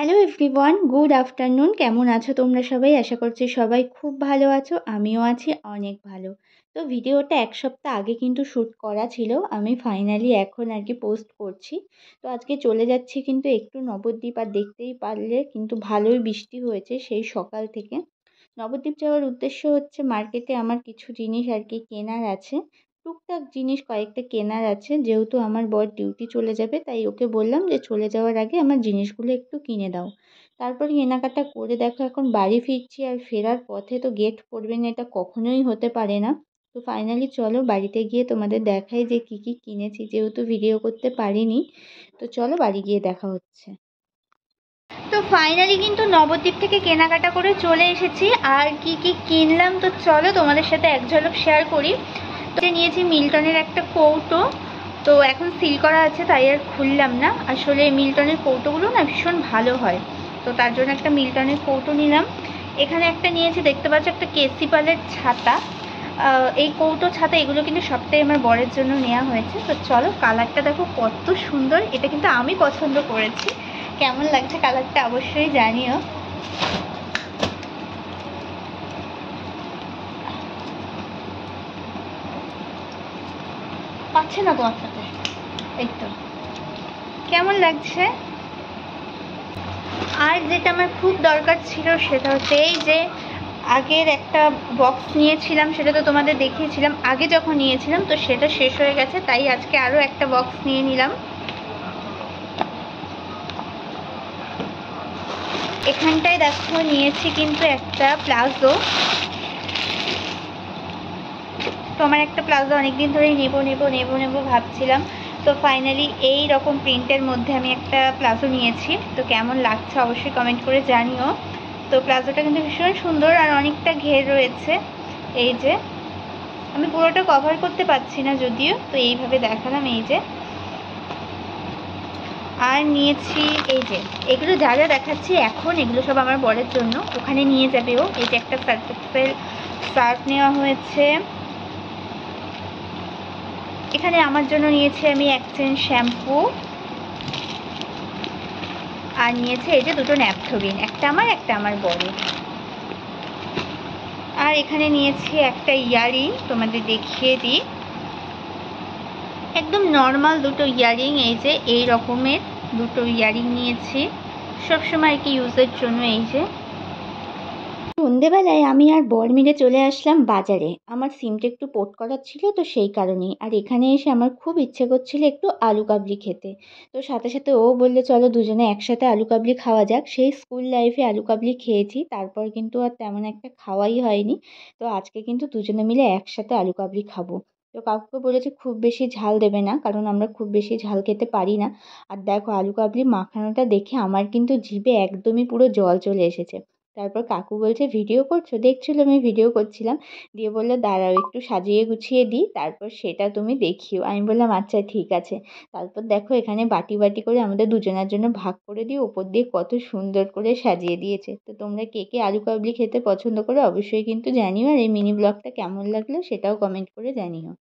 Hello everyone, good afternoon. কেমন আছো তোমরা সবাই? আশা করছি সবাই খুব ভালো আছো। আমিও আছি অনেক ভালো। তো ভিডিওটা এক সপ্তাহ আগে কিন্তু শ্যুট করা ছিল, আমি ফাইনালি এখন আর কি পোস্ট করছি। তো আজকে চলে যাচ্ছি কিন্তু একটু নবদ্বীপ, আর দেখতেই পারলে কিন্তু ভালোই বৃষ্টি হয়েছে সেই সকাল থেকে। নবদ্বীপ যাওয়ার উদ্দেশ্য হচ্ছে মার্কেটে আমার কিছু জিনিস আর কি কেনার আছে, টুকটাক জিনিস কয়েকটা কেনার আছে। যেহেতু আমার বর ডিউটি চলে যাবে, তাই ওকে বললাম যে চলে যাওয়ার আগে আমার জিনিসগুলো একটু কিনে দাও। তারপর কেনাকাটা করে দেখো এখন বাড়ি ফিরছি, আর ফেরার পথে তো গেট পড়বে না, এটা কখনোই হতে পারে না। তো ফাইনালি চলো বাড়িতে গিয়ে তোমাদের দেখাই যে কী কী কিনেছি, যেহেতু ভিডিও করতে পারিনি। তো চলো বাড়ি গিয়ে দেখা হচ্ছে। তো ফাইনালি কিন্তু নবদ্বীপ থেকে কেনাকাটা করে চলে এসেছি, আর কি কি কিনলাম তো চলো তোমাদের সাথে এক ঝলক শেয়ার করি। তো নিয়েছি মিল্টনের একটা কৌটো, তো এখন সিল করা আছে তাই আর খুললাম না। আসলে মিল্টনের কৌটোগুলো না ভীষণ ভালো হয়, তো তার জন্য একটা মিল্টনের কৌটো নিলাম। এখানে একটা নিয়েছি, দেখতে পাচ্ছ একটা কেসিপালের ছাতা। এই কৌটো ছাতা এগুলো কিন্তু সবটাই আমার বরের জন্য নেওয়া হয়েছে। তো চলো, কালারটা দেখো কত সুন্দর, এটা কিন্তু আমি পছন্দ করেছি। কেমন লাগছে কালারটা অবশ্যই জানিও। পাচ্ছে না তোমার সাথে, এই তো কেমন লাগছে। আর যেটা আমার খুব দরকার ছিল সেটা হচ্ছে এই যে আগের একটা বক্স নিয়েছিলাম, সেটা তো তোমাদের দেখিয়েছিলাম আগে যখন নিয়েছিলাম, তো সেটা শেষ হয়ে গেছে, তাই আজকে আরও একটা বক্স নিয়ে নিলাম। এখানটায় দেখো নিয়েছি কিন্তু একটা প্লাজো। তো আমার একটা প্লাজো অনেকদিন ধরেই নেবো ভাবছিলাম। তো ফাইনালি এই রকম প্রিন্টের মধ্যে আমি একটা প্লাজো নিয়েছি। তো কেমন লাগছে অবশ্যই কমেন্ট করে জানিও। তো প্লাজোটা কিন্তু ভীষণ সুন্দর আর অনেকটা ঘের রয়েছে। এই যে আমি পুরোটা কভার করতে পারছি না যদিও, তো এইভাবে দেখালাম। এই যে আর নিয়েছি এই যে এগুলো যা যা দেখাচ্ছি এখন, এগুলো সব আমার বরের জন্য, ওখানে নিয়ে যাবে ও। এই যে একটা সার্ফেক্সেল সার্ফ নেওয়া হয়েছে। এখানে আমার জন্য নিয়েছি আমি এক্সচেঞ্জ শ্যাম্পু, আর নিয়েছে এই যে দুটো ন্যাপথলিন, একটা আমার বরের। আর এখানে নিয়েছি একটা ইয়াররিং, তোমাদের দেখিয়ে দিই। একদম নর্মাল দুটো ইয়াররিং, এই যে এই রকমের দুটো ইয়াররিং নিয়েছি সবসময় আর কি ইউজের জন্য। এই যে সন্ধেবেলায় আমি আর বর মিলে চলে আসলাম বাজারে, আমার সিমটা একটু পোর্ট করার ছিল, তো সেই কারণেই। আর এখানে এসে আমার খুব ইচ্ছে করছিল একটু আলু কাবলি খেতে। তো সাথে সাথে ও বললে চলো দুজনে একসাথে আলু কাবলি খাওয়া যাক। সেই স্কুল লাইফে আলু কাবলি খেয়েছি, তারপর কিন্তু আর তেমন একটা খাওয়াই হয়নি। তো আজকে কিন্তু দুজনে মিলে একসাথে আলু কাবলি খাবো। তো কাকুকে বলেছে খুব বেশি ঝাল দেবে না, কারণ আমরা খুব বেশি ঝাল খেতে পারি না। আর দেখো আলু কাবলি মাখানোটা দেখে আমার কিন্তু জিভে একদমই পুরো জল চলে এসেছে। তারপর কাকু বলছে ভিডিও করছো? দেখছিল আমি ভিডিও করছিলাম। দিয়ে বললো দাঁড়াও একটু সাজিয়ে গুছিয়ে দিই, তারপর সেটা তুমি দেখিও। আমি বললাম আচ্ছা ঠিক আছে। তারপর দেখো এখানে বাটি বাটি করে আমাদের দুজনের জন্য ভাগ করে দিয়ে ওপর দিয়ে কত সুন্দর করে সাজিয়ে দিয়েছে। তো তোমরা কে কে আলু কাবলি খেতে পছন্দ করো অবশ্যই কিন্তু জানিও, আর এই মিনি ব্লগটা কেমন লাগলো সেটাও কমেন্ট করে জানিও।